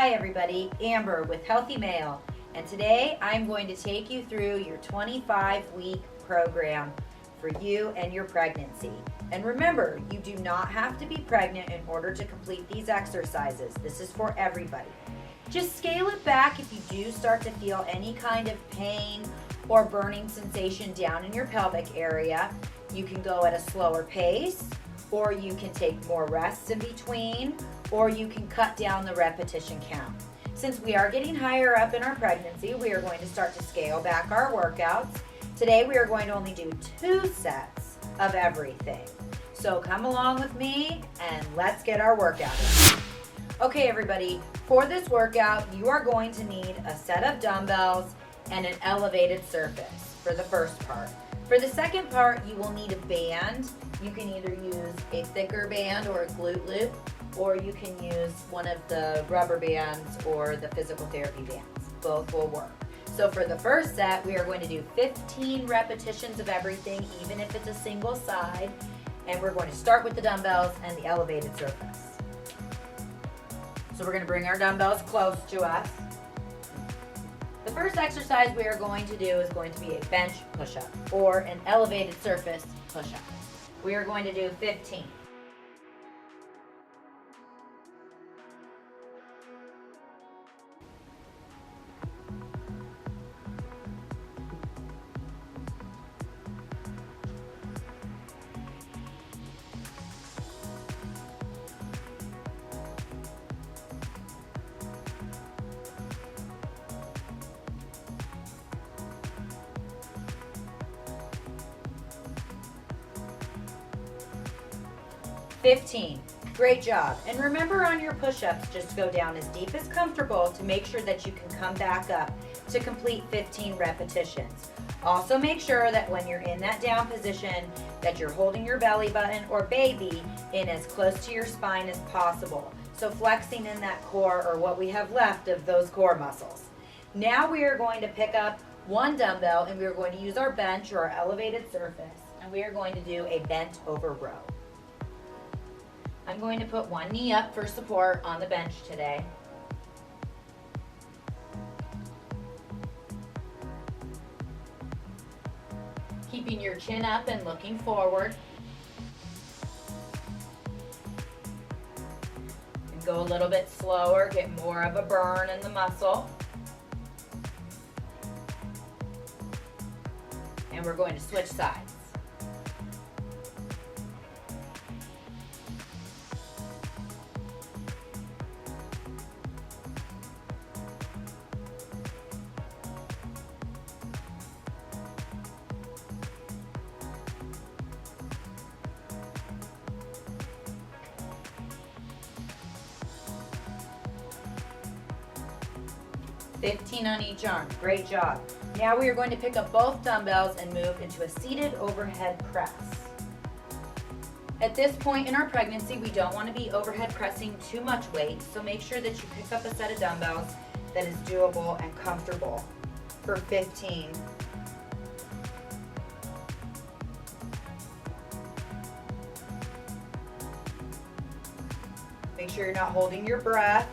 Hi everybody, Amber with Healthymale, and today I'm going to take you through your 25-week program for you and your pregnancy. And remember, you do not have to be pregnant in order to complete these exercises. This is for everybody. Just scale it back if you do start to feel any kind of pain or burning sensation down in your pelvic area. You can go at a slower pace, or you can take more rests in between, or you can cut down the repetition count. Since we are getting higher up in our pregnancy, we are going to start to scale back our workouts. Today we are going to only do 2 sets of everything. So come along with me and let's get our workout in. Okay everybody, for this workout you are going to need a set of dumbbells and an elevated surface for the first part. For the second part, you will need a band. You can either use a thicker band or a glute loop, or you can use one of the rubber bands or the physical therapy bands. Both will work. So for the first set, we are going to do 15 repetitions of everything, even if it's a single side. And we're going to start with the dumbbells and the elevated surface. So we're going to bring our dumbbells close to us. The first exercise we are going to do is going to be a bench push-up or an elevated surface push-up. We are going to do 15. Great job. And remember, on your push-ups, just go down as deep as comfortable to make sure that you can come back up to complete 15 repetitions. Also make sure that when you're in that down position that you're holding your belly button or baby in as close to your spine as possible. So flexing in that core, or what we have left of those core muscles. Now we are going to pick up one dumbbell and we are going to use our bench or our elevated surface, and we are going to do a bent over row. I'm going to put one knee up for support on the bench today. Keeping your chin up and looking forward. And go a little bit slower, get more of a burn in the muscle. And we're going to switch sides. $15 on each arm. Great job. Now we are going to pick up both dumbbells and move into a seated overhead press. At this point in our pregnancy, we don't want to be overhead pressing too much weight, so make sure that you pick up a set of dumbbells that is doable and comfortable for 15. Make sure you're not holding your breath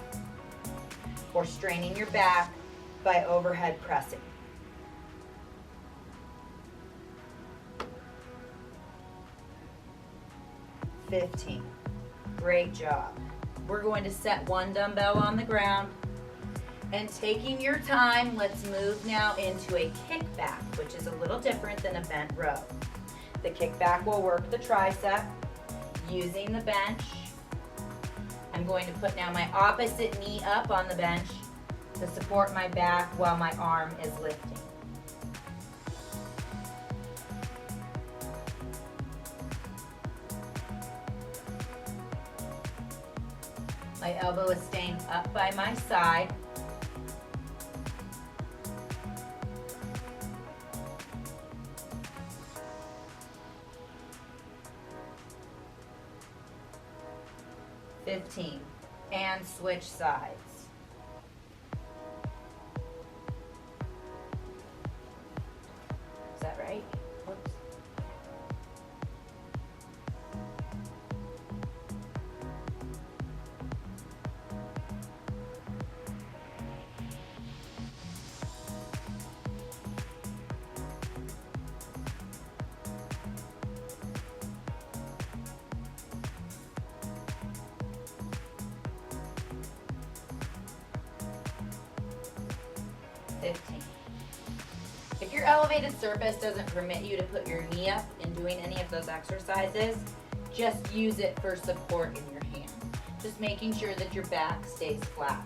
or straining your back by overhead pressing. $15. Great job. We're going to set one dumbbell on the ground, and taking your time, let's move now into a kickback, which is a little different than a bent row. The kickback will work the tricep using the bench. I'm going to put now my opposite knee up on the bench to support my back while my arm is lifting. My elbow is staying up by my side. $15. And switch sides. Is that right? Whoops. 15. If your elevated surface doesn't permit you to put your knee up in doing any of those exercises, just use it for support in your hand. Just making sure that your back stays flat.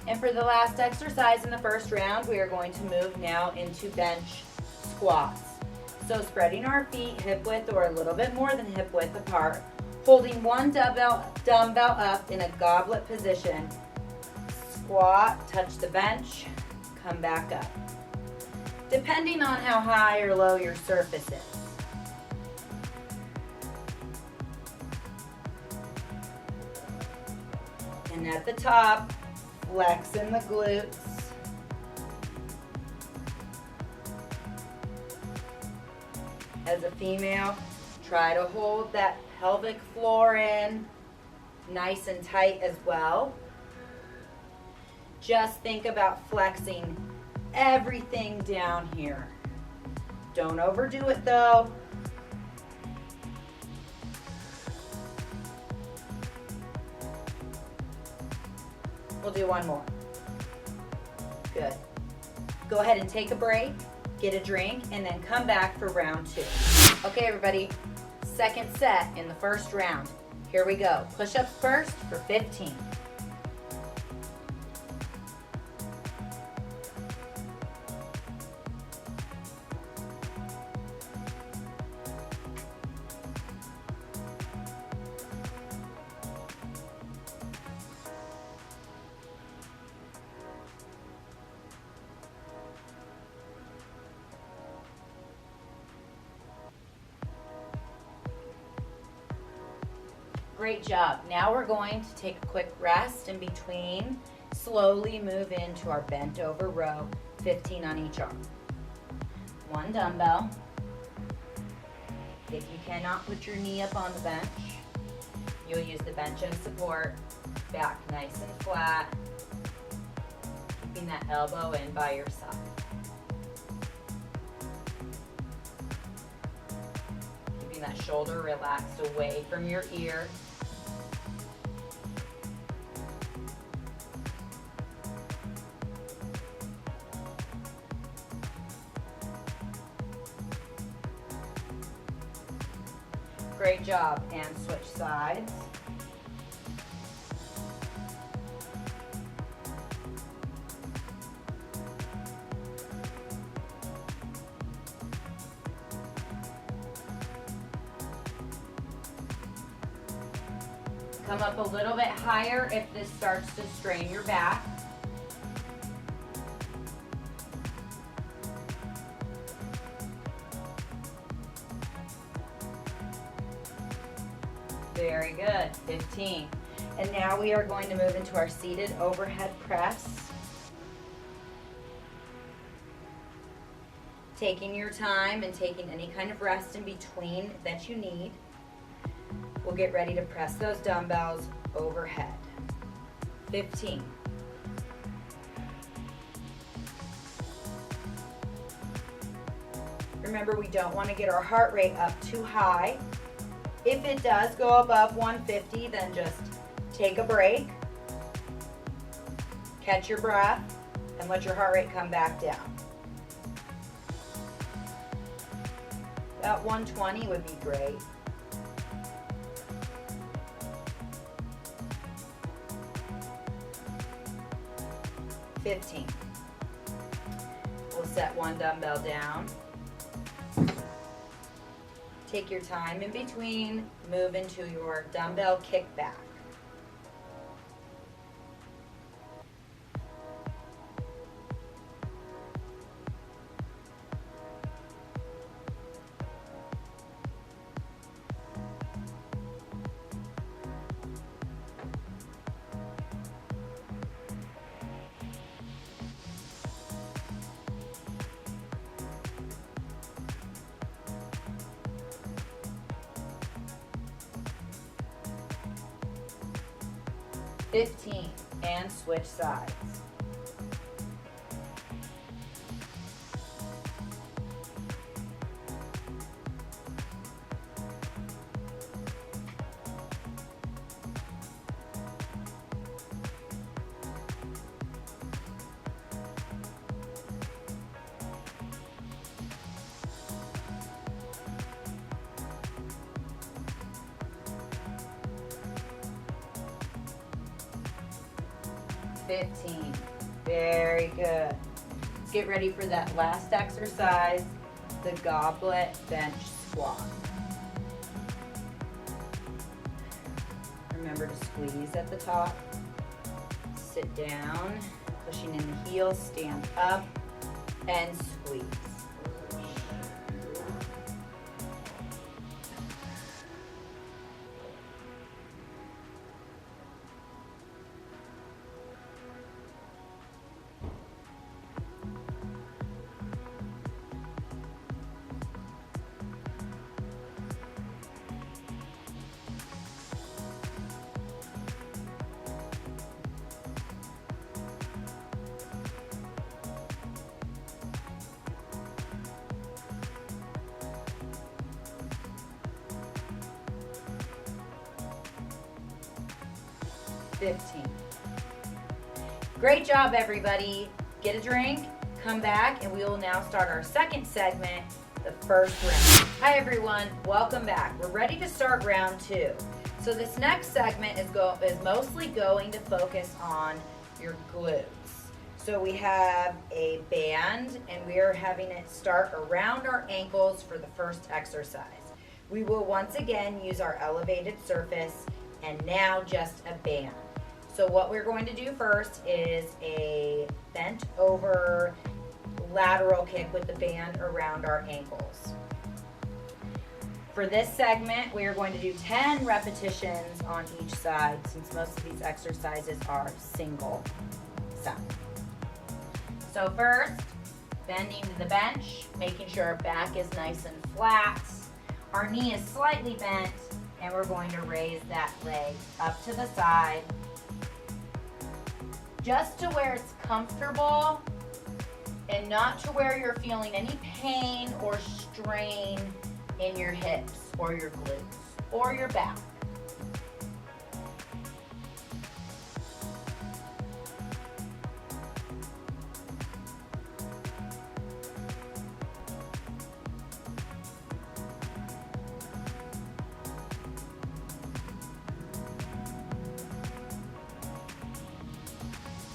And for the last exercise in the first round, we are going to move now into bench squats. So spreading our feet hip width or a little bit more than hip width apart, holding one dumbbell up in a goblet position. Squat, touch the bench, come back up. Depending on how high or low your surface is. And at the top, flexing the glutes. As a female, try to hold that pelvic floor in nice and tight as well. Just think about flexing everything down here. Don't overdo it though. We'll do one more. Good. Go ahead and take a break, get a drink, and then come back for round 2. Okay, everybody, second set in the first round. Here we go. Push-ups first for 15. Great job. Now we're going to take a quick rest in between. Slowly move into our bent over row, 15 on each arm. One dumbbell. If you cannot put your knee up on the bench, you'll use the bench as support. Back nice and flat. Keeping that elbow in by your side. Keeping that shoulder relaxed away from your ear. Great job, and switch sides. Come up a little bit higher if this starts to strain your back. Very good, 15. And now we are going to move into our seated overhead press. Taking your time and taking any kind of rest in between that you need. We'll get ready to press those dumbbells overhead. 15. Remember, we don't want to get our heart rate up too high. If it does go above 150, then just take a break, catch your breath, and let your heart rate come back down. About 120 would be great. We'll set one dumbbell down. Take your time in between, move into your dumbbell kickback. And switch sides. 15. Very good. Let's get ready for that last exercise, the goblet bench squat. Remember to squeeze at the top. Sit down, pushing in the heels, stand up, and squeeze. Great job, everybody. Get a drink, come back, and we will now start our second segment, the first round. Hi, everyone. Welcome back. We're ready to start round 2. So this next segment is mostly going to focus on your glutes. So we have a band, and we are having it start around our ankles for the first exercise. We will once again use our elevated surface, and now just a band. So what we're going to do first is a bent over lateral kick with the band around our ankles. For this segment, we are going to do 10 repetitions on each side, since most of these exercises are single set. So first, bending to the bench, making sure our back is nice and flat. Our knee is slightly bent, and we're going to raise that leg up to the side, just to where it's comfortable and not to where you're feeling any pain or strain in your hips or your glutes or your back.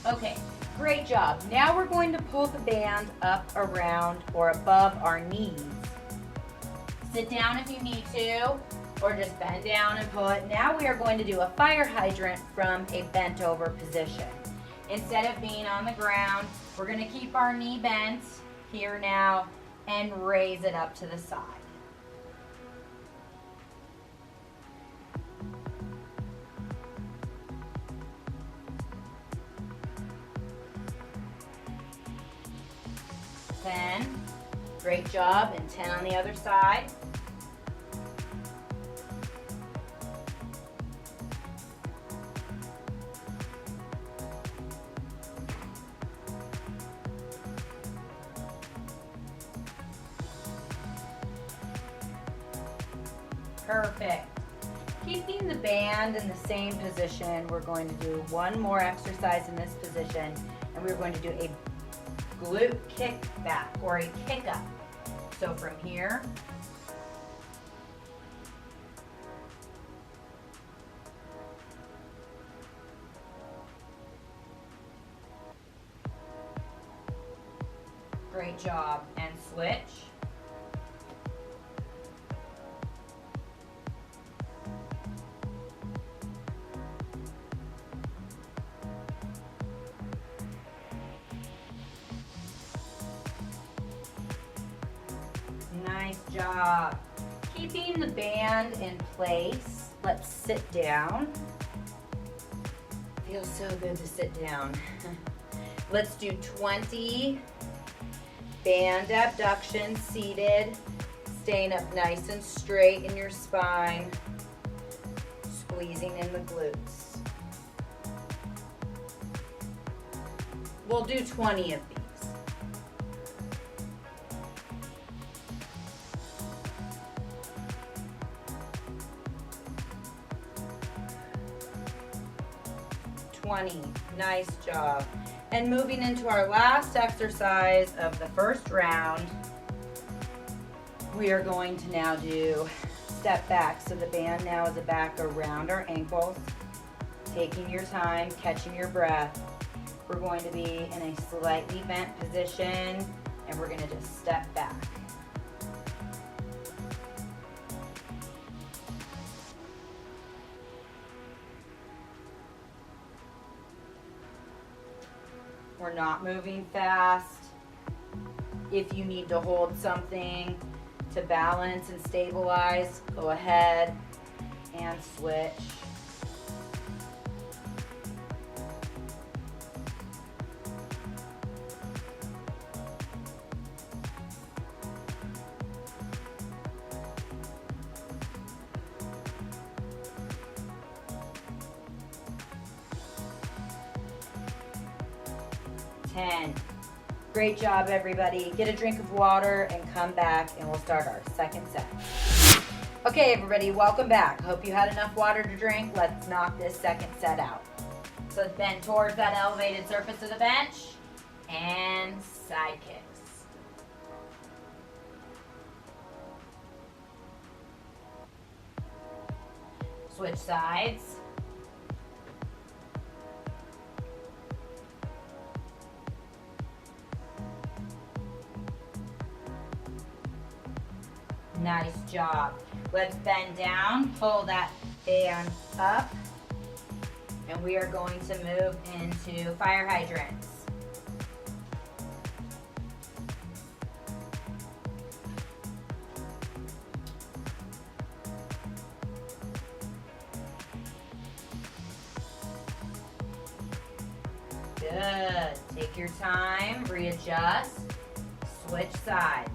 Okay, great job. Now we're going to pull the band up around or above our knees. Sit down if you need to, or just bend down and pull it. Now we are going to do a fire hydrant from a bent over position. Instead of being on the ground, we're going to keep our knee bent here now and raise it up to the side. Great job, and 10 on the other side. Perfect. Keeping the band in the same position, we're going to do one more exercise in this position, and we're going to do a glute kickback or a kick up. So from here, great job, and switch. Nice job. Keeping the band in place, let's sit down. Feels so good to sit down. Let's do 20 band abductions seated, staying up nice and straight in your spine, squeezing in the glutes. We'll do 20 of these. Nice job. And moving into our last exercise of the first round, we are going to now do step back. So the band now is a back around our ankles, taking your time, catching your breath, we're going to be in a slightly bent position, and we're going to just step back. We're not moving fast. If you need to hold something to balance and stabilize, go ahead and switch. Great job, everybody. Get a drink of water and come back, and we'll start our second set. Okay, everybody, welcome back. Hope you had enough water to drink. Let's knock this second set out. So bend towards that elevated surface of the bench and side kicks. Switch sides. Nice job. Let's bend down, pull that band up, and we are going to move into fire hydrants. Good. Take your time, readjust, switch sides.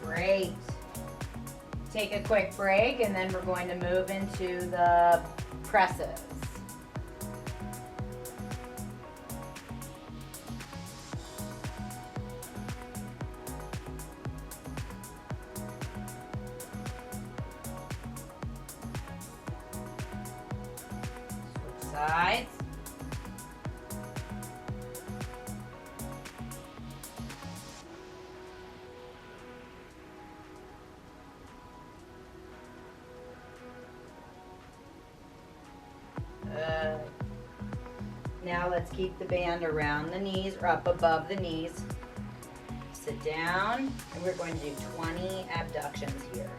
Great. Take a quick break, and then we're going to move into the presses. Switch sides. Now let's keep the band around the knees or up above the knees. Sit down, and we're going to do 20 abductions here.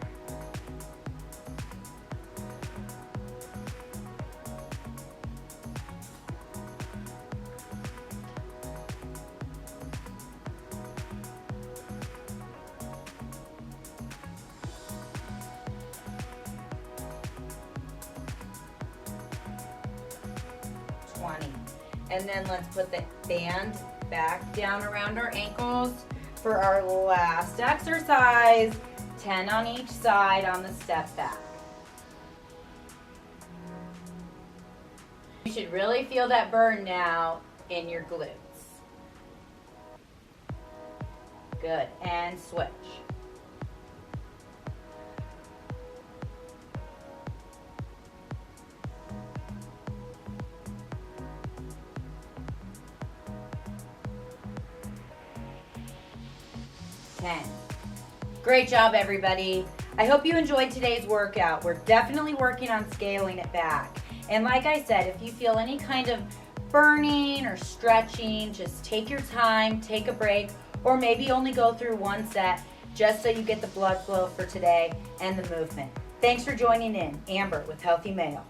And then let's put the band back down around our ankles for our last exercise. 10 on each side on the step back. You should really feel that burn now in your glutes. Good, and switch. Great job, everybody. I hope you enjoyed today's workout. We're definitely working on scaling it back. And like I said, if you feel any kind of burning or stretching, just take your time, take a break, or maybe only go through one set just so you get the blood flow for today and the movement. Thanks for joining in. Amber with Healthymale.